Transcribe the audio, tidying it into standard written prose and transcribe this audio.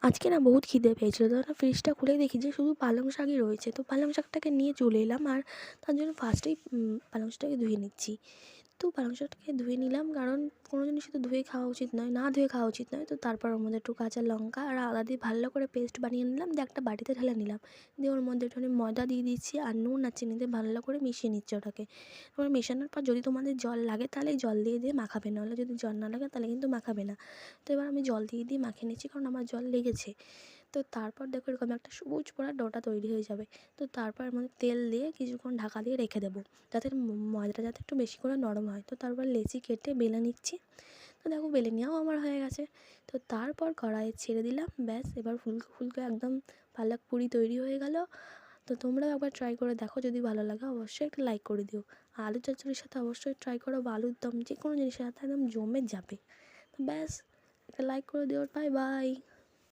আজকে না বহুত খিদে পেয়েছিল, তো না ফ্রিজটা খুলে দেখি যে শুধু পালং শাকই রয়েছে। তো পালং শাকটাকে নিয়ে চলে এলাম, আর তার জন্য ফার্স্টেই পালং শাকটাকে ধুয়ে নিচ্ছি। তো পালং শাকটাকে ধুয়ে নিলাম, কারণ কোনো জিনিসই তো ধুয়ে খাওয়া উচিত নয়, না ধুয়ে খাওয়া উচিত নয়। তো তারপর ওর মধ্যে একটু কাঁচা লঙ্কা আর আদা দিয়ে ভালো করে পেস্ট বানিয়ে নিলাম, দিয়ে একটা বাটিতে ঢেলে নিলাম। দিয়ে ওর মধ্যে একটুখানি ময়দা দিয়ে দিচ্ছি, আর নুন আর চিনি দিয়ে ভালো করে মিশিয়ে নিচ্ছি ওটাকে। এবার মেশানোর পর যদি তোমাদের জল লাগে তাহলে জল দিয়ে দিয়ে মাখাবে, নাহলে যদি জল না লাগে তাহলে কিন্তু মাখাবে না। তো এবার আমি জল দিয়ে দিয়ে মাখিয়ে নিচ্ছি, কারণ আমার জল লেগেছে। তো তারপর দেখো এরকম একটা সবুজ পোড়া ডোটা তৈরি হয়ে যাবে। তো তারপর এর মধ্যে তেল দিয়ে কিছুক্ষণ ঢাকা দিয়ে রেখে দেবো, যাতে ময়দাটা যাতে একটু বেশি করে নরম হয়। তো তারপর লেচি কেটে বেলে নিচ্ছি। তো দেখো বেলে নেওয়াও আমার হয়ে গেছে। তো তারপর কড়াইয়ে ছেড়ে দিলাম, ব্যাস এবার ফুলকো ফুলকো একদম পালক পুরি তৈরি হয়ে গেল। তো তোমরাও একবার ট্রাই করে দেখো, যদি ভালো লাগে অবশ্যই একটা লাইক করে দিও। আর আলু চচ্চড়ির সাথে অবশ্যই ট্রাই করো, বা আলুর দম, যে কোনো জিনিসের সাথে একদম জমে যাবে। তো ব্যাস, একটা লাইক করে দিও। Bye bye.